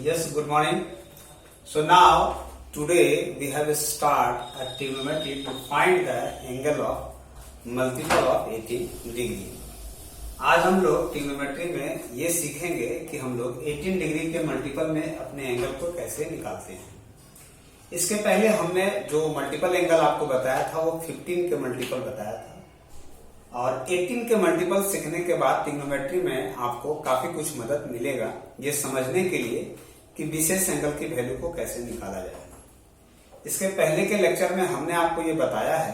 Yes, good morning. So now, today we have start a trigonometry to find the angle of multiple of 18 degree. आज हम लोग trigonometry में ये सीखेंगे कि हम लोग 18 डिग्री के मल्टीपल में अपने एंगल को कैसे निकालते हैं। इसके पहले हमने जो मल्टीपल एंगल आपको बताया था वो 15 के मल्टीपल बताया था, और 18 के मल्टीपल सीखने के बाद ट्रिग्नोमेट्री में आपको काफी कुछ मदद मिलेगा ये समझने के लिए कि विशेष एंगल की वैल्यू को कैसे निकाला जाए। इसके पहले के लेक्चर में हमने आपको ये बताया है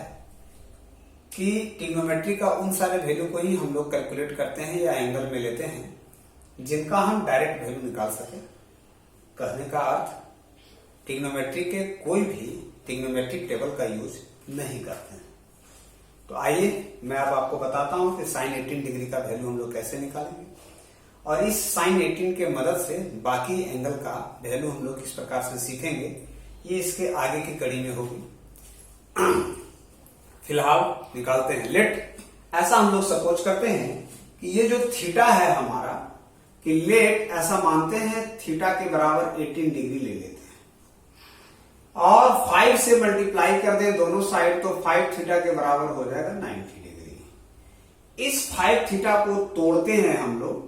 कि ट्रिग्नोमेट्री का उन सारे वैल्यू को ही हम लोग कैलकुलेट करते हैं या एंगल में लेते हैं जिनका हम डायरेक्ट वैल्यू निकाल सके। कहने का अर्थ ट्रिग्नोमेट्री के कोई भी ट्रिग्नोमेट्रिक टेबल का यूज नहीं करते हैं। तो आइए मैं अब आपको बताता हूं कि साइन 18 डिग्री का वैल्यू हम लोग कैसे निकालेंगे, और इस साइन 18 के मदद से बाकी एंगल का वैल्यू हम लोग किस प्रकार से सीखेंगे, ये इसके आगे की कड़ी में होगी। फिलहाल निकालते हैं। लेट ऐसा हम लोग सपोज करते हैं कि ये जो थीटा है हमारा, कि लेट ऐसा मानते हैं थीटा के बराबर 18 डिग्री ले लेते हैं और 5 से मल्टीप्लाई कर दें दोनों साइड, तो 5 थीटा के बराबर हो जाएगा 90 डिग्री। इस 5 थीटा को तोड़ते हैं हम लोग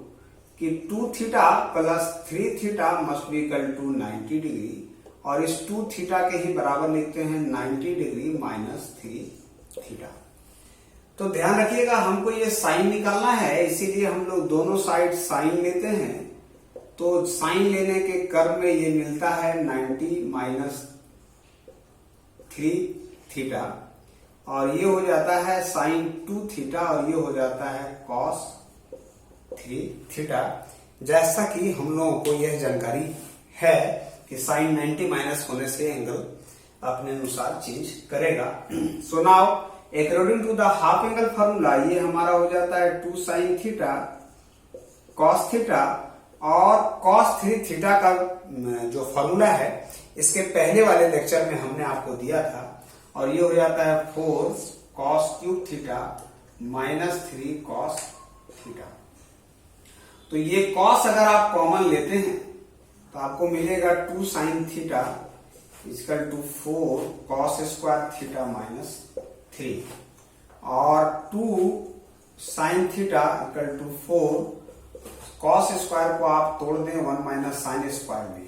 कि 2 theta plus 3 theta must be equal to 90 degree, और इस 2 थीटा के ही बराबर लिखते हैं 90 डिग्री माइनस 3 थीटा। तो ध्यान रखिएगा हमको ये साइन निकालना है, इसीलिए हम लोग दोनों साइड साइन लेते हैं। तो साइन लेने के क्रम में ये मिलता है 90 माइनस 3 थीटा, और ये हो जाता है साइन 2 थीटा, और ये हो जाता है कॉस 3 थीटा। जैसा कि हम लोगों को यह जानकारी है कि साइन 90 माइनस होने से एंगल अपने अनुसार चेंज करेगा। So now according to the half angle formula ये हमारा हो जाता है 2 साइन थीटा कॉस थीटा, और कॉस 3 थीटा का जो फॉर्मूला है इसके पहले वाले लेक्चर में हमने आपको दिया था, और ये हो जाता है 4 cos cube theta minus 3 cos theta. तो ये कॉस अगर आप कॉमन लेते हैं तो आपको मिलेगा 2 sine theta equal to 4 cos square theta minus 3, और 2 sine theta equal to 4 cos square को आप तोड़ दें 1 माइनस साइन स्क्वायर में,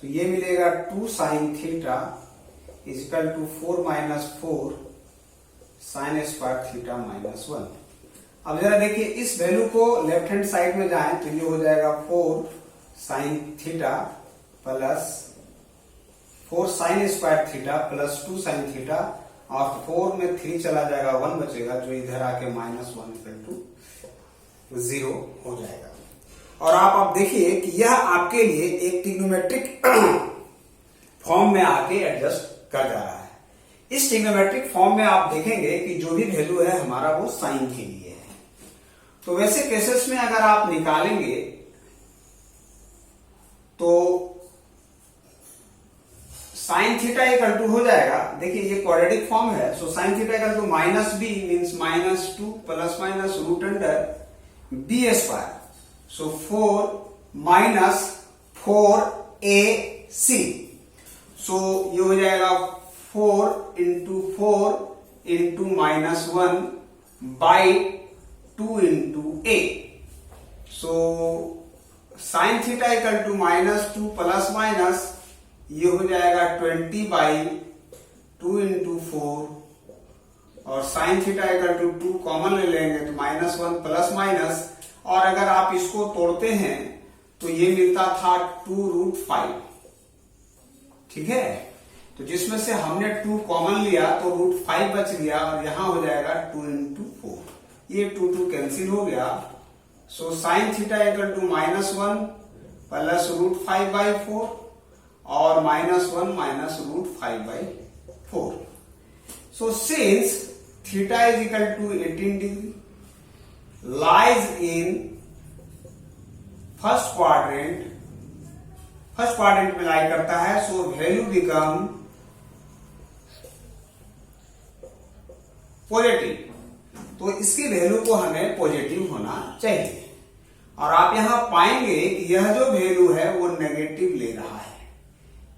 तो ये मिलेगा 2 sine theta equal to 4 minus 4 sine square theta minus 1। अब जरा देखिए इस वैल्यू को लेफ्ट हैंड साइड में जाएं तो ये हो जाएगा 4 sine theta plus 4 sine square theta plus 2 sine theta, और 4 में 3 चला जाएगा 1 बचेगा, जो इधर आके माइनस 1 इक्वल टू 0 हो जाएगा। और आप अब देखिए कि यह आपके लिए एक ट्रिग्नोमेट्रिक फॉर्म में आके एडजस्ट कर जा रहा है। इस ट्रिग्नोमेट्रिक फॉर्म में आप देखेंगे कि जो भी वैल्यू है हमारा वो साइन के लिए है। तो वैसे केसेस में अगर आप निकालेंगे तो साइन थीटा इक्वल टू हो जाएगा, देखिए ये क्वाड्रेटिक फॉर्म है, so sine theta equal to minus B means minus 2 plus minus root under B square, so 4 minus 4ac, so ये हो जाएगा 4 into 4 into minus 1 by 2 into a, so sine theta equal to minus 2 plus minus ये हो जाएगा 20 by 2 into 4, और साइन theta equal to 2 common ले लेंगे तो माइनस 1 प्लस माइनस, और अगर आप इसको तोड़ते हैं तो ये मिलता था 2 रूट 5, ठीक है। तो जिसमें से हमने 2 कॉमन लिया तो रूट 5 बच गया, और यहां हो जाएगा 2 इंटू 4, ये 2 कैंसिल हो गया। So sine theta equal to minus 1 plus root 5 by 4, और minus 1 minus root 5 by 4। So since theta is equal to 18 degree lies in first quadrant में लाई करता है, सो वैल्यू बिकम पॉजिटिव। तो इसकी value को हमें पॉजिटिव होना चाहिए। और आप यहां पाएंगे कि यह जो वैल्यू है वो नेगेटिव ले रहा है।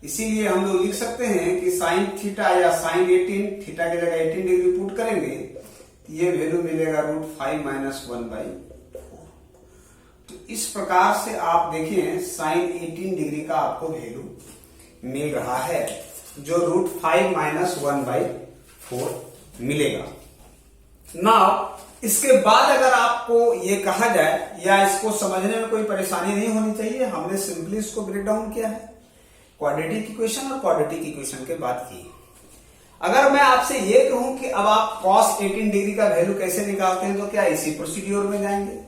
इसीलिए हम लोग लिख सकते हैं कि साइन थीटा या साइन 18, थीटा की जगह 18 डिग्री पुट करेंगे तो ये वैल्यू मिलेगा √5 - 1/4। तो इस प्रकार से आप देखें साइन 18 डिग्री का आपको वैल्यू मिल रहा है, जो √5 - 1/4 मिलेगा। नाउ इसके बाद अगर आपको ये कहा जाए या इसको समझने में कोई परेशानी नहीं होनी चाहिए, हमने सिंपली इसको ब्रेक डाउन किया है, क्वाड्रेटिक इक्वेशन और क्वाड्रेटिक इक्वेशन के बाद की। अगर मैं आपसे ये कहूं कि अब आप cos 18 डिग्री का वैल्यू कैसे निकालते हैं, तो क्या इसी प्रोसीड्यूर में जाएंगे?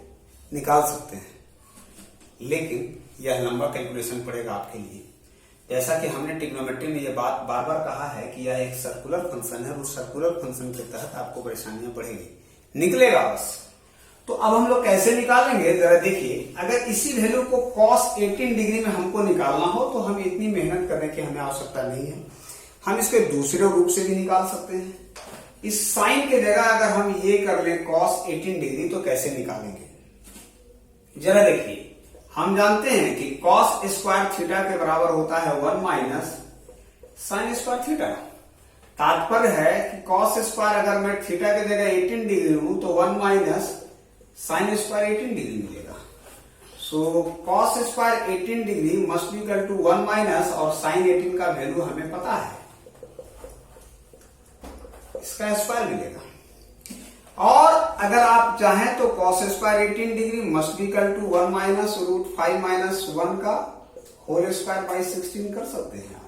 निकाल सकते हैं, लेकिन यह लंबा कैलकुलेशन पड़ेगा आपके लिए। जैसा कि हमने ट्रिग्नोमेट्री में यह बात बार बार कहा है कि यह एक सर्कुलर फंक्शन है, उस सर्कुलर फंक्शन के तहत आपको परेशानियां पड़ेगी, निकलेगा बस। तो अब हम लोग कैसे निकालेंगे जरा देखिए। अगर इसी वैल्यू को cos 18 डिग्री में हमको निकालना हो तो हम इतनी मेहनत करने की हमें आवश्यकता नहीं है, हम इसके दूसरे रूप से भी निकाल सकते हैं। इस साइन के जगह अगर हम ये कर लें cos 18 डिग्री तो कैसे निकालेंगे जरा देखिए। हम जानते हैं कि cos स्क्वायर थीटा के बराबर होता है 1 - साइन स्क्वायर थीटा। तात्पर्य है कि cos स्क्वायर अगर मैं थीटा की जगह 18 डिग्री लूं तो 1 - साइन स्क्वायर 18 डिग्री मिलेगा। So cos square 18 degree must be equal to 1 - और साइन 18 का वैल्यू हमें पता है, इसका स्क्वायर मिलेगा। और अगर आप चाहें तो cos square 18 degree must be equal to 1 - √5 - 1 का होल स्क्वायर बाई 16 कर सकते हैं आप।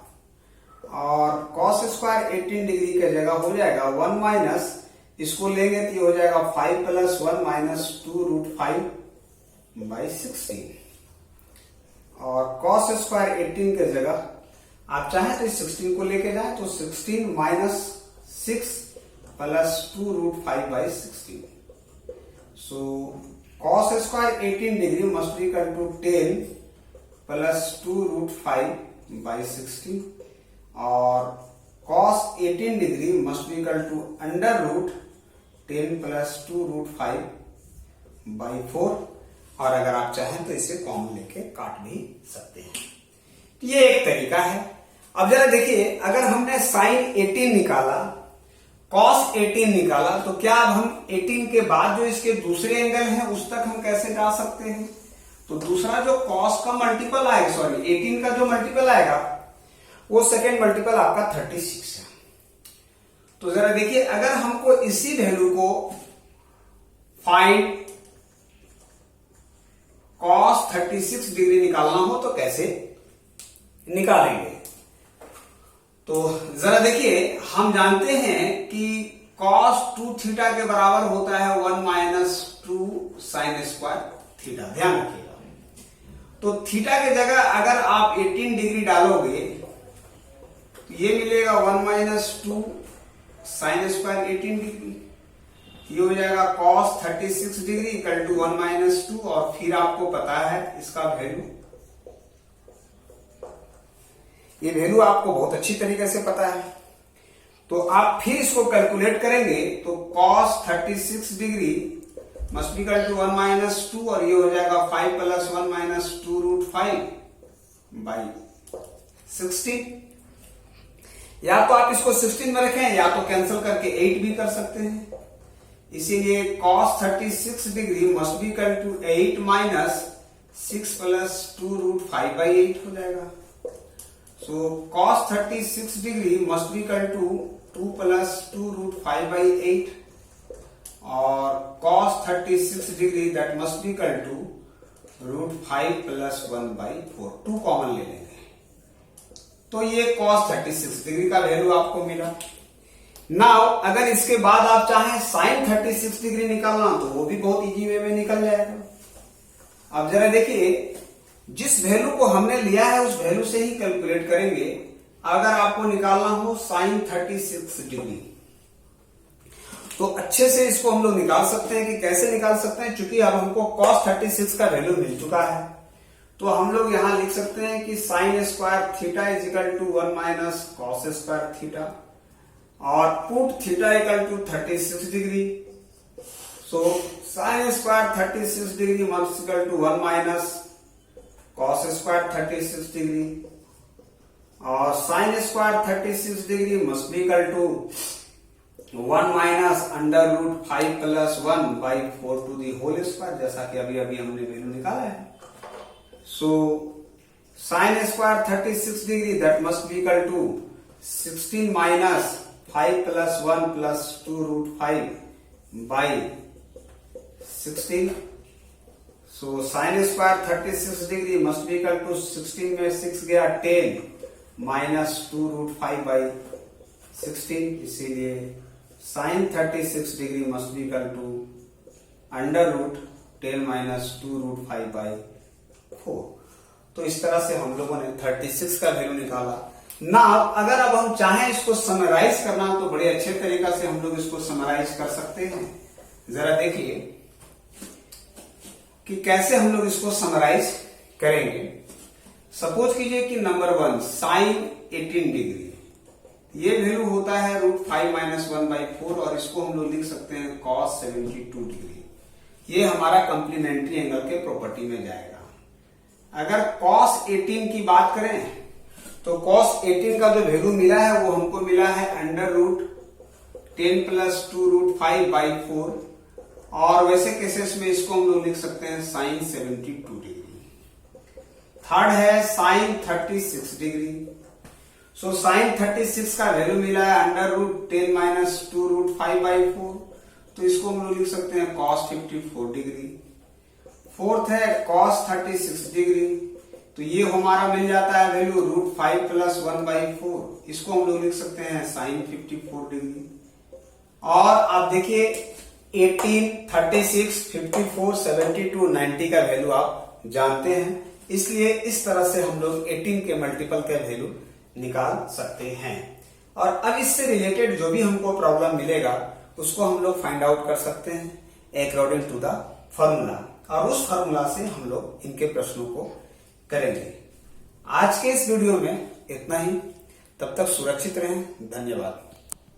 और cos स्क्वायर 18 डिग्री की जगह हो जाएगा 1 - इसको लेंगे तो ये हो जाएगा 5 + 1 - 2 √5 बाई 16। और cos स्क्वायर 18 की जगह आप चाहें तो इस 16 को लेके जाएं तो 16 - 6 + 2 √5 by 16। So cos square 18 degree must be equal to 10 + 2 √5 by 16। और cos 18 degree must be equal to √10 + 2 √5 by 4। और अगर आप चाहें तो इसे कॉमन लेके काट भी सकते हैं। ये एक तरीका है। अब जरा देखिए, अगर हमने साइन 18 निकाला, cos 18 निकाला, तो क्या अब हम 18 के बाद जो इसके दूसरे एंगल हैं उस तक हम कैसे जा सकते हैं? तो दूसरा जो cos का मल्टीपल आएगा, सॉरी 18 का जो मल्टीपल आएगा वो सेकेंड मल्टीपल आपका 36 है। तो जरा देखिए, अगर हमको इसी वैल्यू को फाइंड cos 36 डिग्री निकालना हो तो कैसे निकालेंगे? तो जरा देखिए, हम जानते हैं कि cos 2 थीटा के बराबर होता है 1 - 2 साइन स्क्वायर थीटा। ध्यान रखिएगा। तो थीटा की जगह अगर आप 18 डिग्री डालोगे तो ये मिलेगा 1 - 2 साइन स्क्वायर 18 डिग्री। ये हो जाएगा cos 36 डिग्री इक्वल टू 1 - 2। और फिर आपको पता है इसका वैल्यू, ये वैल्यू आपको बहुत अच्छी तरीके से पता है। तो आप फिर इसको कैलकुलेट करेंगे तो cos 36 degree must be equal to 1 - 2। और ये हो जाएगा 5 + 1 - 2 √5 बाई 16। या तो आप इसको 16 में रखें या तो कैंसिल करके 8 भी कर सकते हैं। इसीलिए cos 36 degree must be equal to 8 - 6 + 2 √5 by 8 हो जाएगा। So cos 36 degree must be equal to 2 + 2 √5 by 8। और cos 36 degree that must be equal to √5 + 1 by 4। 2 common ले लेंगे तो ये cos 36 डिग्री का वैल्यू आपको मिला। नाउ अगर इसके बाद आप चाहें sin 36 डिग्री निकालना तो वो भी बहुत इजी वे में निकल जाएगा। अब जरा देखिए, जिस वैल्यू को हमने लिया है उस वैल्यू से ही कैलकुलेट करेंगे। अगर आपको निकालना हो sin 36 डिग्री तो अच्छे से इसको हम लोग निकाल सकते हैं। कि कैसे निकाल सकते हैं? चूंकि अब हमको cos 36 का वैल्यू मिल चुका है तो हम लोग यहां लिख सकते हैं कि sin square theta is equal to 1 - cos square theta और put theta equal to 36 degree. So sine square 36 degree must equal to 1 minus cos square 36 degree, और sine square 36 degree must be equal to 1 minus under root 5 plus 1 by 4 to the whole square, जैसा कि अभी अभी हमने value निकाला है। So sine square 36 degree that must be equal to 16 minus 5 plus 1 plus 2 root 5 by 16। So sine square 36 degree must be equal to 16 में 6 गया 10 minus 2 root 5 by 16, इसीलिए sine 36 degree must be equal to under root 10 minus 2 root 5 by 4। तो इस तरह से हम लोगों ने 36 का वैल्यू निकाला ना। अगर अब हम चाहें इसको समराइज करना तो बड़े अच्छे तरीका से हम लोग इसको समराइज कर सकते हैं। जरा देखिए कि कैसे हम लोग इसको समराइज करेंगे। सपोज कीजिए कि नंबर 1 साइन 18 डिग्री, ये वैल्यू होता है रूट 5 माइनस 1 बाई 4, और इसको हम लोग लिख सकते हैं कॉस 72 डिग्री। ये हमारा कंप्लीमेंट्री एंगल के प्रॉपर्टी में जाएगा। अगर cos 18 की बात करें तो cos 18 का जो वैल्यू मिला है वो हमको मिला है under root 10 plus 2 root 5 by 4, और वैसे केसेस में इसको हम लोग लिख सकते हैं साइन 72 डिग्री। थर्ड है साइन 36 डिग्री। सो साइन 36 का वैल्यू मिला है under root 10 minus 2 root 5 by 4, तो इसको हम लोग लिख सकते हैं cos 54 डिग्री। फोर्थ है cos 36 डिग्री, तो ये हमारा मिल जाता है वैल्यू रूट 5 प्लस 1 बाई 4, इसको हम लोग लिख सकते हैं साइन 54 डिग्री। और आप देखिए 18, 36, 54, 72, 90 का वैल्यू आप जानते हैं, इसलिए इस तरह से हम लोग 18 के मल्टीपल का वैल्यू निकाल सकते हैं। और अब इससे रिलेटेड जो भी हमको प्रॉब्लम मिलेगा उसको हम लोग फाइंड आउट कर सकते हैं अकॉर्डिंग टू द फॉर्मूला, और उस फॉर्मूला से हम लोग इनके प्रश्नों को करेंगे। आज के इस वीडियो में इतना ही, तब तक सुरक्षित रहें। धन्यवाद।